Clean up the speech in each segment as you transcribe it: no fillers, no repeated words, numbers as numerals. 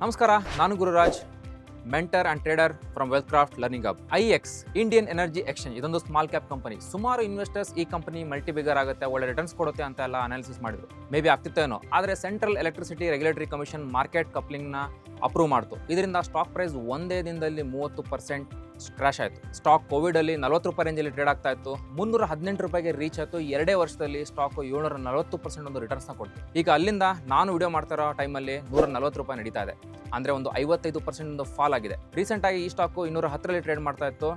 ನಮಸ್ಕಾರ, ನಾನು Gururaj, mentor and trader from Wealthcraft learning hub. IEX Indian Energy Exchange ಇದೊಂದು small cap company. ಸುಮಾರು investors ಈ ಕಂಪನಿ ಮಲ್ಟಿ ಬಿಗರ್ ಆಗುತ್ತೆ, ಒಳ್ಳೆ ರಿಟರ್ನ್ಸ್ ಕೊಡುತ್ತೆ ಅಂತ ಎಲ್ಲ ಅನಾಲಿಸಿಸ್ ಮಾಡಿದ್ರು. ಮೇ ಬಿ ಆಗ್ತಿತ್ತೇನೋ. ಆದರೆ central electricity regulatory commission market ಕಪ್ಲಿಂಗ್ನ ಅಪ್ರೂವ್ ಮಾಡ್ತು. ಇದರಿಂದ ಸ್ಟಾಕ್ ಪ್ರೈಸ್ ಒಂದೇ ದಿನದಲ್ಲಿ 30% ಕ್ರಾಶ್ ಆಯಿತು. ಸ್ಟಾಕ್ ಕೋವಿಡಲ್ಲಿ 40 ರೂಪಾಯಿ ರೇಂಜಲ್ಲಿ ಟ್ರೇಡ್ ಆಗ್ತಾ ಇತ್ತು, 318 ರೂಪಾಯಿಗೆ ರೀಚ್ ಆಯಿತು. 2 ವರ್ಷದಲ್ಲಿ ಸ್ಟಾಕ್ 740% ಒಂದು ರಿಟರ್ನ್ಸ್ನ ಕೊಡ್ತು. ಈಗ ಅಲ್ಲಿಂದ ನಾನು ವಿಡಿಯೋ ಮಾಡ್ತಾ ಇರೋ ಟೈಮಲ್ಲಿ 140 ರೂಪಾಯಿ ನಡೀತಾ ಇದೆ, ಅಂದರೆ ಒಂದು 55% ಒಂದು ಫಾಲ್ ಆಗಿದೆ. ರೀಸೆಂಟಾಗಿ ಈ ಸ್ಟಾಕು 210ರಲ್ಲಿ ಟ್ರೇಡ್ ಮಾಡ್ತಾ ಇತ್ತು,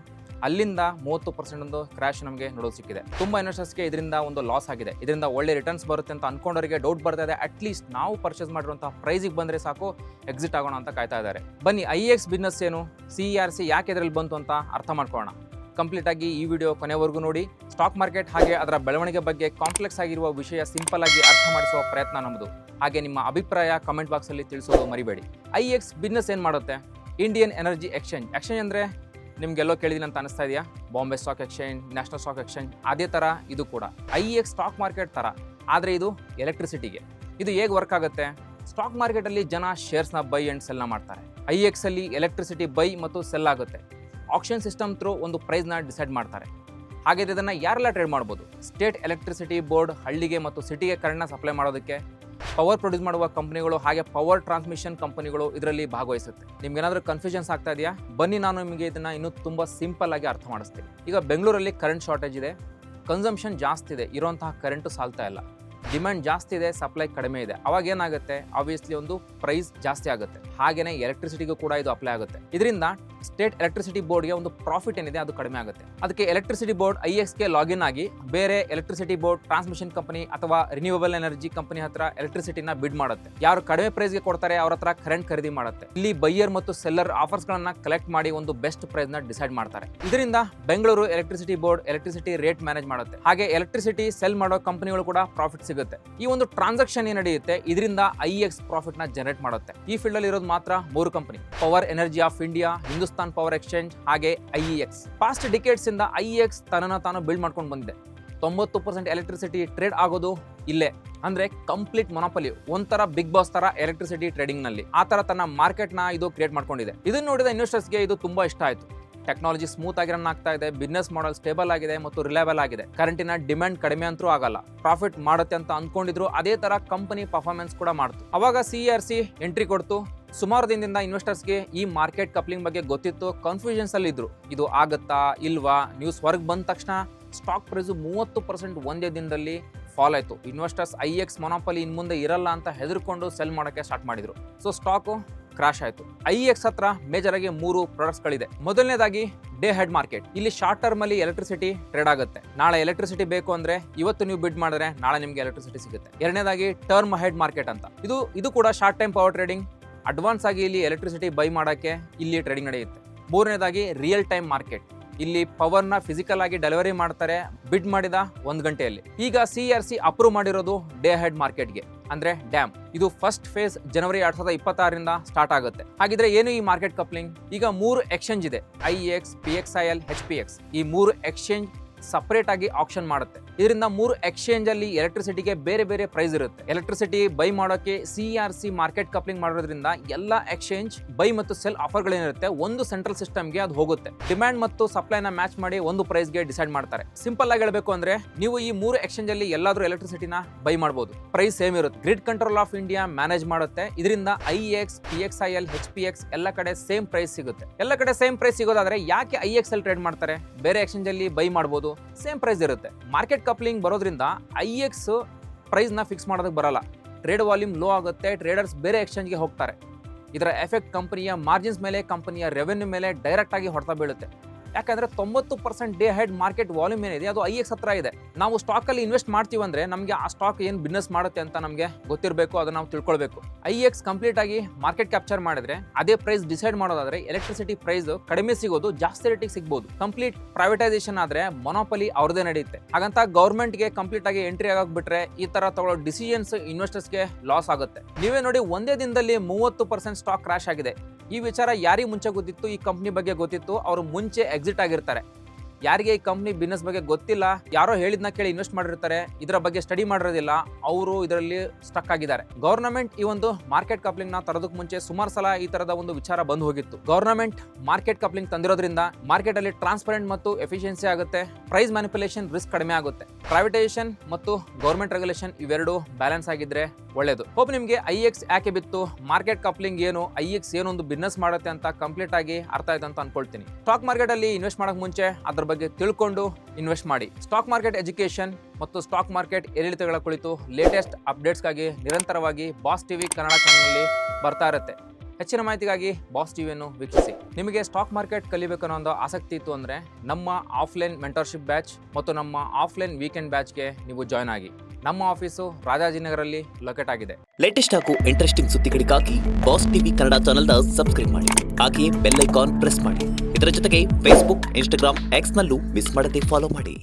ಅಲ್ಲಿಂದ 30% ಒಂದು ಕ್ರ್ಯಾಶ್ ನಮಗೆ ನೋಡೋದು ಸಿಕ್ಕಿದೆ. ತುಂಬ ಇನ್ವೆಸ್ಟರ್ಸ್ಗೆ ಇದರಿಂದ ಒಂದು ಲಾಸ್ ಆಗಿದೆ. ಇದರಿಂದ ಒಳ್ಳೆ ರಿಟರ್ನ್ಸ್ ಬರುತ್ತೆ ಅಂತ ಅನ್ಕೊಂಡವರಿಗೆ ಡೌಟ್ ಬರ್ತಾ ಇದೆ. ಅಟ್ಲೀಸ್ಟ್ ನಾವು ಪರ್ಚೇಸ್ ಮಾಡಿರುವಂತಹ ಪ್ರೈಸಿಗೆ ಬಂದರೆ ಸಾಕು, ಎಕ್ಸಿಟ್ ಆಗೋಣ ಅಂತ ಕಾಯ್ತಾ ಇದ್ದಾರೆ. ಬನ್ನಿ, ಐಎಕ್ಸ್ ಬಿಸ್ನೆಸ್ ಏನು, CERC ಯಾಕೆ ಇದರಲ್ಲಿ ಬಂತು ಅಂತ ಅರ್ಥ ಮಾಡ್ಕೊಳ್ಳೋಣ. ಕಂಪ್ಲೀಟ್ ಆಗಿ ಈ ವಿಡಿಯೋ ಕೊನೆವರೆಗೂ ನೋಡಿ. ಸ್ಟಾಕ್ ಮಾರ್ಕೆಟ್ ಹಾಗೆ ಅದರ ಬೆಳವಣಿಗೆ ಬಗ್ಗೆ ಕಾಂಪ್ಲೆಕ್ಸ್ ಆಗಿರುವ ವಿಷಯ ಸಿಂಪಲ್ ಆಗಿ ಅರ್ಥ ಮಾಡಿಸುವ ಪ್ರಯತ್ನ ನಮ್ಮದು. ಹಾಗೆ ನಿಮ್ಮ ಅಭಿಪ್ರಾಯ ಕಮೆಂಟ್ ಬಾಕ್ಸಲ್ಲಿ ತಿಳಿಸೋದು ಮರಿಬೇಡಿ. ಐಎಕ್ಸ್ ಬಿಸ್ನೆಸ್ ಏನು ಮಾಡುತ್ತೆ? Indian Energy exchange. ಎಕ್ಸ್ಚೇಂಜ್ ಅಂದರೆ ನಿಮಗೆಲ್ಲೋ ಕೇಳಿದ್ದೀನಿ ಅಂತ ಅನಿಸ್ತಾ ಇದೆಯಾ? Bombay stock exchange, national stock exchange, ಅದೇ ಥರ ಇದು ಕೂಡ ಐಎಕ್ಸ್ ಸ್ಟಾಕ್ ಮಾರ್ಕೆಟ್ ಥರ, ಆದರೆ ಇದು ಎಲೆಕ್ಟ್ರಿಸಿಟಿಗೆ. ಇದು ಹೇಗೆ ವರ್ಕ್ ಆಗುತ್ತೆ? ಸ್ಟಾಕ್ ಮಾರ್ಕೆಟಲ್ಲಿ ಜನ ಶೇರ್ಸ್ನ ಬೈ ಆ್ಯಂಡ್ ಸೆಲ್ನ ಮಾಡ್ತಾರೆ. ಐಎಕ್ಸಲ್ಲಿ ಎಲೆಕ್ಟ್ರಿಸಿಟಿ ಬೈ ಮತ್ತು ಸೆಲ್ ಆಗುತ್ತೆ. ಆಕ್ಷನ್ ಸಿಸ್ಟಮ್ ಥ್ರೂ ಒಂದು ಪ್ರೈಸ್ನ ಡಿಸೈಡ್ ಮಾಡ್ತಾರೆ. ಹಾಗೆ ಇದನ್ನು ಯಾರೆಲ್ಲ ಟ್ರೇಡ್ ಮಾಡ್ಬೋದು? ಸ್ಟೇಟ್ ಎಲೆಕ್ಟ್ರಿಸಿಟಿ ಬೋರ್ಡ್ ಹಳ್ಳಿಗೆ ಮತ್ತು ಸಿಟಿಗೆ ಕರೆಂಟ್ನ ಸಪ್ಲೈ ಮಾಡೋದಕ್ಕೆ, ಪವರ್ ಪ್ರೊಡ್ಯೂಸ್ ಮಾಡುವ ಕಂಪನಿಗಳು, ಹಾಗೆ ಪವರ್ ಟ್ರಾನ್ಸ್ಮಿಷನ್ ಕಂಪನಿಗಳು ಇದರಲ್ಲಿ ಭಾಗವಹಿಸುತ್ತೆ. ನಿಮ್ಗೇನಾದರೂ ಕನ್ಫ್ಯೂಷನ್ಸ್ ಆಗ್ತಾ ಇದೆಯಾ? ಬನ್ನಿ, ನಾನು ನಿಮಗೆ ಇದನ್ನು ಇನ್ನೂ ತುಂಬ ಸಿಂಪಲ್ ಆಗಿ ಅರ್ಥ ಮಾಡಿಸ್ತೀನಿ. ಈಗ ಬೆಂಗಳೂರಲ್ಲಿ ಕರೆಂಟ್ ಶಾರ್ಟೇಜ್ ಇದೆ, ಕನ್ಸಂಪ್ಷನ್ ಜಾಸ್ತಿ ಇದೆ, ಇರೋಂತಹ ಕರೆಂಟು ಸಾಲ್ತಾ ಇಲ್ಲ. ಡಿಮ್ಯಾಂಡ್ ಜಾಸ್ತಿ ಇದೆ, ಸಪ್ಲೈ ಕಡಿಮೆ ಇದೆ. ಅವಾಗ ಏನಾಗುತ್ತೆ? ಆಬ್ವಿಯಸ್ಲಿ ಒಂದು ಪ್ರೈಸ್ ಜಾಸ್ತಿ ಆಗುತ್ತೆ. ಹಾಗೇನೆ ಎಲೆಕ್ಟ್ರಿಸಿಟಿಗೂ ಕೂಡ ಇದು ಅಪ್ಲೈ ಆಗುತ್ತೆ. ಇದರಿಂದ ಸ್ಟೇಟ್ ಎಲೆಕ್ಟ್ರಿಸಿಟಿ ಬೋರ್ಡ್ಗೆ ಒಂದು ಪ್ರಾಫಿಟ್ ಏನಿದೆ ಅದು ಕಡಿಮೆ ಆಗುತ್ತೆ. ಅದಕ್ಕೆ ಎಲೆಕ್ಟ್ರಿಸಿಟಿ ಬೋರ್ಡ್ ಐಎಕ್ಸ್ಗೆ ಲಾಗಿನ್ ಆಗಿ ಬೇರೆ ಎಲೆಕ್ಟ್ರಿಸಿಟಿ ಬೋರ್ಡ್, ಟ್ರಾನ್ಸ್ಮಿಷನ್ ಕಂಪನಿ ಅಥವಾ ರಿನ್ಯೂವಬಲ್ ಎನರ್ಜಿ ಕಂಪನಿ ಹತ್ರ ಎಲೆಕ್ಟ್ರಿಸಿಟಿನ ಬಿಡ್ ಮಾಡುತ್ತೆ. ಯಾರು ಕಡಿಮೆ ಪ್ರೈಸ್ಗೆ ಕೊಡ್ತಾರೆ ಅವ್ರ ಹತ್ರ ಕರೆಂಟ್ ಖರೀದಿ ಮಾಡುತ್ತೆ. ಇಲ್ಲಿ ಬೈಯರ್ ಮತ್ತು ಸೆಲ್ಲರ್ ಆಫರ್ಸ್ಗಳನ್ನ ಕಲೆಕ್ಟ್ ಮಾಡಿ ಒಂದು ಬೆಸ್ಟ್ ಪ್ರೈಸ್ನ ಡಿಸೈಡ್ ಮಾಡ್ತಾರೆ. ಇದರಿಂದ Bengaluru electricity board electricity rate manage ಮಾಡುತ್ತೆ. ಹಾಗೆ ಎಲೆಕ್ಟ್ರಿಸಿಟಿ ಸೆಲ್ ಮಾಡೋ ಕಂಪನಿಗಳು ಕೂಡ ಪ್ರಾಫಿಟ್ ಸಿಗುತ್ತೆ. ಈ ಒಂದು ಟ್ರಾನ್ಸಾಕ್ಷನ್ ಏನು ನಡೆಯುತ್ತೆ, ಇದರಿಂದ ಐಎಕ್ಸ್ ಪ್ರಾಫಿಟ್ ನ ಜನರೇಟ್ ಮಾಡುತ್ತೆ. ಈ ಫೀಲ್ಡ್ ಅಲ್ಲಿ ಇರೋದು ಮಾತ್ರ 3 company: power energy of India, Hindustan power exchange, ಹಾಗೆ ಐಇಎಕ್ಸ್. ಪಾಸ್ಟ್ ಡಿಕೇಡ್ಸ್ ಇಂದ ಐಇಎಕ್ಸ್ ತನ್ನನ್ನು ತಾನು ಬಿಲ್ಡ್ ಮಾಡ್ಕೊಂಡು ಬಂದಿದೆ. 90% ಎಲೆಕ್ಟ್ರಿಸಿಟಿ ಟ್ರೇಡ್ ಆಗೋದು ಇಲ್ಲೇ. ಅಂದ್ರೆ ಕಂಪ್ಲೀಟ್ ಮೊನೋಪಲಿ, ಒಂಥರ ಬಿಗ್ ಬಾಸ್ ತರ ಎಲೆಕ್ಟ್ರಿಸಿಟಿ ಟ್ರೇಡಿಂಗ್ ನಲ್ಲಿ ಆ ತರ ತನ್ನ ಮಾರ್ಕೆಟ್ ನ ಇದು ಕ್ರಿಯೇಟ್ ಮಾಡ್ಕೊಂಡಿದೆ. ಇದನ್ನ ನೋಡಿದ ಇನ್ವೆಸ್ಟರ್ಸ್ಗೆ ಇದು ತುಂಬಾ ಇಷ್ಟ ಆಯ್ತು. ಟೆಕ್ನಾಲಜಿ ಸ್ಮೂತ್ ಆಗಿ ರನ್ ಆಗ್ತಾ ಇದೆ, ಬಿಸ್ನೆಸ್ ಮಾಡೆಲ್ ಸ್ಟೇಬಲ್ ಆಗಿದೆ ಮತ್ತು ರಿಲಯಬಲ್ ಆಗಿದೆ. ಕರೆಂಟಿನ ಡಿಮ್ಯಾಂಡ್ ಕಡಿಮೆ ಅಂತೂ ಆಗಲ್ಲ, ಪ್ರಾಫಿಟ್ ಮಾಡುತ್ತೆ ಅಂತ ಅನ್ಕೊಂಡಿದ್ರು. ಅದೇ ತರ ಕಂಪನಿ ಪರ್ಫಾರ್ಮೆನ್ಸ್ ಕೂಡ ಮಾಡ್ತು. ಅವಾಗ CERC ಎಂಟ್ರಿ ಕೊಡ್ತು. ಸುಮಾರು ದಿನದಿಂದ ಇನ್ವೆಸ್ಟರ್ಸ್ಗೆ ಈ ಮಾರ್ಕೆಟ್ ಕಪ್ಲಿಂಗ್ ಬಗ್ಗೆ ಗೊತ್ತಿತ್ತು, ಕನ್ಫ್ಯೂಷನ್ಸ್ ಅಲ್ಲಿ ಇದ್ರು. ಇದು ಆಗತ್ತಾ ಇಲ್ವಾ? ನ್ಯೂಸ್ ಹೊರಗೆ ಬಂದ ತಕ್ಷಣ ಸ್ಟಾಕ್ ಪ್ರೈಸ್ 30% ಒಂದೇ ದಿನದಲ್ಲಿ ಫಾಲ್ ಆಯಿತು. ಇನ್ವೆಸ್ಟರ್ಸ್ ಐಎಕ್ಸ್ ಮೊನೋಪಲಿ ಇನ್ ಮುಂದೆ ಇರಲ್ಲ ಅಂತ ಹೆದರ್ಕೊಂಡು ಸೆಲ್ ಮಾಡೋಕ್ಕೆ ಸ್ಟಾರ್ಟ್ ಮಾಡಿದ್ರು. ಸೊ ಸ್ಟಾಕು ಕ್ರಾಶ್ ಆಯಿತು. ಐಎಕ್ಸ್ ಹತ್ರ ಮೇಜರ್ ಆಗಿ 3 ಪ್ರಾಡಕ್ಟ್ಸ್ಗಳಿದೆ. ಮೊದಲನೇದಾಗಿ ಡೇ ಹೆಡ್ ಮಾರ್ಕೆಟ್. ಇಲ್ಲಿ ಶಾರ್ಟ್ ಟರ್ಮ್ ಅಲ್ಲಿ ಎಲೆಕ್ಟ್ರಿಸಿಟಿ ಟ್ರೇಡ್ ಆಗುತ್ತೆ. ನಾಳೆ ಎಲೆಕ್ಟ್ರಿಸಿಟಿ ಬೇಕು ಅಂದ್ರೆ ಇವತ್ತು ನೀವು ಬಿಡ್ ಮಾಡಿದ್ರೆ ನಾಳೆ ನಿಮಗೆ ಎಲೆಕ್ಟ್ರಿಸಿಟಿ ಸಿಗುತ್ತೆ. ಎರಡನೇದಾಗಿ ಟರ್ಮ್ ಹೆಡ್ ಮಾರ್ಕೆಟ್ ಅಂತ. ಇದು ಕೂಡ short time power trading. Advance ಆಗಿ ಇಲ್ಲಿ ಎಲೆಕ್ಟ್ರಿಸಿಟಿ ಬೈ ಮಾಡೋಕ್ಕೆ ಇಲ್ಲಿ ಟ್ರೇಡಿಂಗ್ ನಡೆಯುತ್ತೆ. ಮೂರನೇದಾಗಿ ರಿಯಲ್ ಟೈಮ್ ಮಾರ್ಕೆಟ್. ಇಲ್ಲಿ ಪವರ್ನ ಫಿಸಿಕಲ್ ಆಗಿ ಡೆಲಿವರಿ ಮಾಡ್ತಾರೆ ಬಿಡ್ ಮಾಡಿದ 1 ಗಂಟೆಯಲ್ಲಿ. ಈಗ CERC ಅಪ್ರೂವ್ ಮಾಡಿರೋದು ಡೇ ಹೆಡ್ ಮಾರ್ಕೆಟ್ಗೆ, ಅಂದ್ರೆ ಡ್ಯಾಮ್. ಇದು ಫಸ್ಟ್ ಫೇಸ್ ಜನವರಿ 2026ರಿಂದ ಸ್ಟಾರ್ಟ್ ಆಗುತ್ತೆ. ಹಾಗಿದ್ರೆ ಏನು ಈ ಮಾರ್ಕೆಟ್ ಕಪ್ಲಿಂಗ್? ಈಗ 3 ಎಕ್ಸ್ಚೇಂಜ್ ಇದೆ: IEX, PXIL, HPX. ಈ 3 ಎಕ್ಸ್ಚೇಂಜ್ ಸಪರೇಟ್ ಆಗಿ ಆಕ್ಷನ್ ಮಾಡುತ್ತೆ. ಇದರಿಂದ 3 ಎಕ್ಸ್ಚೇಂಜ್ ಅಲ್ಲಿ ಎಲೆಕ್ಟ್ರಿಸಿಟಿಗೆ ಬೇರೆ ಬೇರೆ ಪ್ರೈಸ್ ಇರುತ್ತೆ. ಎಲೆಕ್ಟ್ರಿಸಿಟಿ ಬೈ ಮಾಡೋಕೆ CERC ಮಾರ್ಕೆಟ್ ಕಪ್ಲಿಂಗ್ ಮಾಡೋದ್ರಿಂದ ಎಲ್ಲ ಎಕ್ಸ್ಚೇಂಜ್ ಬೈ ಮತ್ತು ಸೆಲ್ ಆಫರ್ಗಳೇನಿರುತ್ತೆ ಒಂದು ಸೆಂಟ್ರಲ್ ಸಿಸ್ಟಮ್ಗೆ ಅದು ಹೋಗುತ್ತೆ. ಡಿಮ್ಯಾಂಡ್ ಮತ್ತು ಸಪ್ಲೈನ ಮ್ಯಾಚ್ ಮಾಡಿ ಒಂದು ಪ್ರೈಸ್ಗೆ ಡಿಸೈಡ್ ಮಾಡ್ತಾರೆ. ಸಿಂಪಲ್ ಆಗಿ ಹೇಳಬೇಕು ಅಂದ್ರೆ ನೀವು ಈ 3 ಎಕ್ಸ್ಚೇಂಜ್ ಅಲ್ಲಿ ಎಲ್ಲಾದ್ರೂ ಎಲೆಕ್ಟ್ರಿಸಿಟಿನ ಬೈ ಮಾಡಬಹುದು. ಪ್ರೈಸ್ ಸೇಮ್ ಇರುತ್ತೆ. Grid control of India manage ಮಾಡುತ್ತೆ. ಇದರಿಂದ IEX, PXIL, HPX ಎಲ್ಲ ಕಡೆ ಸೇಮ್ ಪ್ರೈಸ್ ಸಿಗುತ್ತೆ. ಎಲ್ಲ ಕಡೆ ಸೇಮ್ ಪ್ರೈಸ್ ಸಿಗೋದಾದ್ರೆ ಯಾಕೆ IEX ಅಲ್ಲಿ ಟ್ರೇಡ್ ಮಾಡ್ತಾರೆ? ಬೇರೆ ಎಕ್ಸ್ಚೇಂಜ್ ಅಲ್ಲಿ ಬೈ ಮಾಡಬಹುದು, ಸೇಮ್ ಪ್ರೈಸ್ ಇರುತ್ತೆ. ಮಾರ್ಕೆಟ್ ಕಪ್ಲಿಂಗ್ ಬರೋದ್ರಿಂದ IEX ಪ್ರೈಸ್ ನ ಫಿಕ್ಸ್ ಮಾಡೋದಕ್ಕೆ ಬರಲ್ಲ. ಟ್ರೇಡ್ ವಾಲ್ಯೂಮ್ ಲೋ ಆಗುತ್ತೆ, ಟ್ರೇಡರ್ಸ್ ಬೇರೆ ಎಕ್ಸ್ಚೇಂಜ್ಗೆ ಹೋಗ್ತಾರೆ. ಇದರ ಎಫೆಕ್ಟ್ ಕಂಪನಿಯ ಮಾರ್ಜಿನ್ಸ್ ಮೇಲೆ, ಕಂಪನಿಯ ರೆವೆನ್ಯೂ ಮೇಲೆ ಡೈರೆಕ್ಟ್ ಆಗಿ ಹೊಡೆತ ಬೀಳುತ್ತೆ. ಯಾಕಂದ್ರೆ 90% ಡೇ ಹೆಡ್ ಮಾರ್ಕೆಟ್ ವಾಲ್ಯೂಮ್ ಏನಿದೆ ಅದು IEX ಹತ್ರ ಇದೆ. ನಾವು ಸ್ಟಾಕ್ ಅಲ್ಲಿ ಇನ್ವೆಸ್ಟ್ ಮಾಡ್ತೀವಿ ಅಂದ್ರೆ ನಮಗೆ ಆ ಸ್ಟಾಕ್ ಏನು ಬಿಸ್ನೆಸ್ ಮಾಡುತ್ತೆ ಅಂತ ನಮಗೆ ಗೊತ್ತಿರಬೇಕು, ಅದನ್ನ ನಾವು ತಿಳ್ಕೊಳ್ಬೇಕು. IEX ಕಂಪ್ಲೀಟ್ ಆಗಿ ಮಾರ್ಕೆಟ್ ಕ್ಯಾಪ್ಚರ್ ಮಾಡಿದ್ರೆ ಅದೇ ಪ್ರೈಸ್ ಡಿಸೈಡ್ ಮಾಡೋದಾದ್ರೆ ಎಲೆಕ್ಟ್ರಿಸಿಟಿ ಪ್ರೈಸ್ ಕಡಿಮೆ ಸಿಗೋದು, ಜಾಸ್ತಿ ರೇಟಿಗೆ ಸಿಗಬಹುದು. ಕಂಪ್ಲೀಟ್ ಪ್ರೈವೇಟೈಸೇಷನ್ ಆದ್ರೆ ಮೊನೋಪಲಿ ಅವ್ರದೇ ನಡೆಯುತ್ತೆ. ಹಾಗಂತ ಗೌರ್ಮೆಂಟ್ಗೆ ಕಂಪ್ಲೀಟ್ ಆಗಿ ಎಂಟ್ರಿ ಆಗಕ್ ಬಿಟ್ರೆ ಈ ತರ ತಗೊಳ್ಳೋ ಡಿಸಿಷನ್ಸ್ ಇನ್ವೆಸ್ಟರ್ಸ್ಗೆ ಲಾಸ್ ಆಗುತ್ತೆ. ನೀವೇ ನೋಡಿ, ಒಂದೇ ದಿನದಲ್ಲಿ 30% ಸ್ಟಾಕ್ ಕ್ರಾಶ್ ಆಗಿದೆ. ಈ ವಿಚಾರ ಯಾರಿಗೆ ಮುಂಚೆ ಗೊತ್ತಿತ್ತು? ಈ ಕಂಪ್ನಿ ಬಗ್ಗೆ ಗೊತ್ತಿತ್ತು, ಅವರು ಮುಂಚೆ ಎಕ್ಸಿಟ್ ಆಗಿರ್ತಾರೆ. ಯಾರಿಗೆ ಈ ಕಂಪ್ನಿ ಬಿಸ್ನೆಸ್ ಬಗ್ಗೆ ಗೊತ್ತಿಲ್ಲ, ಯಾರೋ ಹೇಳಿದ್ನ ಕೇಳಿ ಇನ್ವೆಸ್ಟ್ ಮಾಡಿರ್ತಾರೆ, ಇದರ ಬಗ್ಗೆ ಸ್ಟಡಿ ಮಾಡಿರೋದಿಲ್ಲ, ಅವರು ಇದರಲ್ಲಿ ಸ್ಟಕ್ ಆಗಿದ್ದಾರೆ. ಗವರ್ನಮೆಂಟ್ ಈ ಒಂದು ಮಾರ್ಕೆಟ್ ಕಪ್ಲಿಂಗ್ ನ ತರೋದಕ್ಕೆ ಮುಂಚೆ ಸುಮಾರು ಸಲ ಈ ತರದ ಒಂದು ವಿಚಾರ ಬಂದು ಹೋಗಿತ್ತು. ಗವರ್ನಮೆಂಟ್ ಮಾರ್ಕೆಟ್ ಕಪ್ಲಿಂಗ್ ತಂದಿರೋದ್ರಿಂದ ಮಾರ್ಕೆಟ್ ಅಲ್ಲಿ ಟ್ರಾನ್ಸ್ಪರೆಂಟ್ ಮತ್ತು ಎಫಿಷಿಯನ್ಸಿ ಆಗುತ್ತೆ, ಪ್ರೈಸ್ ಮ್ಯಾನಿಪುಲೇಷನ್ ರಿಸ್ಕ್ ಕಡಿಮೆ ಆಗುತ್ತೆ. ಪ್ರೈವೇಟೈಸೇಷನ್ ಮತ್ತು ಗವರ್ನಮೆಂಟ್ ರೆಗ್ಯುಲೇಷನ್ ಇವೆರಡು ಬ್ಯಾಲೆನ್ಸ್ ಆಗಿದ್ರೆ ಒಳ್ಳೇದು. ಹೋಪ್ ನಿಮಗೆ IEX ಯಾಕೆ ಬಿತ್ತು, ಮಾರ್ಕೆಟ್ ಕಪ್ಲಿಂಗ್ ಏನು, IEX ಏನೊಂದು ಬಿಸ್ನೆಸ್ ಮಾಡುತ್ತೆ ಅಂತ ಕಂಪ್ಲೀಟ್ ಆಗಿ ಅರ್ಥ ಆಯ್ತು ಅಂತ ಅನ್ಕೊಳ್ತೀನಿ. ಸ್ಟಾಕ್ ಮಾರ್ಕೆಟ್ ಅಲ್ಲಿ ಇನ್ವೆಸ್ಟ್ ಮಾಡಕ್ ಮುಂಚೆ ಅದ್ರ ಬಗ್ಗೆ ತಿಳ್ಕೊಂಡು ಇನ್ವೆಸ್ಟ್ ಮಾಡಿ. ಸ್ಟಾಕ್ ಮಾರ್ಕೆಟ್ ಎಜುಕೇಶನ್ ಮತ್ತು ಸ್ಟಾಕ್ ಮಾರ್ಕೆಟ್ ಏರಿಳಿತಗಳ ಕುರಿತು ಲೇಟೆಸ್ಟ್ ಅಪ್ಡೇಟ್ಸ್ಗಾಗಿ ನಿರಂತರವಾಗಿ ಬಾಸ್ ಟಿವಿ ಕನ್ನಡ ಚಾನಲ್ನಲ್ಲಿ ಬರ್ತಾ ಇರುತ್ತೆ. ಹೆಚ್ಚಿನ ಮಾಹಿತಿಗಾಗಿ ಬಾಸ್ ಟಿವಿಯನ್ನು ವೀಕ್ಷಿಸಿ. ನಿಮಗೆ ಸ್ಟಾಕ್ ಮಾರ್ಕೆಟ್ ಕಲಿಬೇಕನ್ನೋ ಒಂದು ಆಸಕ್ತಿ ಇತ್ತು ಅಂದರೆ ನಮ್ಮ ಆಫ್ಲೈನ್ ಮೆಂಟರ್ಶಿಪ್ ಬ್ಯಾಚ್ ಮತ್ತು ನಮ್ಮ ಆಫ್ಲೈನ್ ವೀಕೆಂಡ್ ಬ್ಯಾಚ್ಗೆ ನೀವು ಜಾಯ್ನ್ ಆಗಿ. ನಮ್ಮ ಆಫೀಸು ರಾಜಾಜಿನಗರಲ್ಲಿ ಲೊಕೇಟ್ ಆಗಿದೆ. ಲೇಟೆಸ್ಟ್ ಹಾಗೂ ಇಂಟ್ರೆಸ್ಟಿಂಗ್ ಸುದ್ದಿಗಳಿಗಾಗಿ ಬಾಸ್ ಟಿವಿ ಕನ್ನಡ ಚಾನೆಲ್ನ ಸಬ್ಸ್ಕ್ರೈಬ್ ಮಾಡಿ. ಹಾಗೆಯೇ ಬೆಲ್ ಐಕಾನ್ ಪ್ರೆಸ್ ಮಾಡಿ. ಇದರ ಜೊತೆಗೆ ಫೇಸ್ಬುಕ್, ಇನ್ಸ್ಟಾಗ್ರಾಮ್, ಎಕ್ಸ್ನಲ್ಲೂ ಮಿಸ್ ಮಾಡದೆ ಫಾಲೋ ಮಾಡಿ.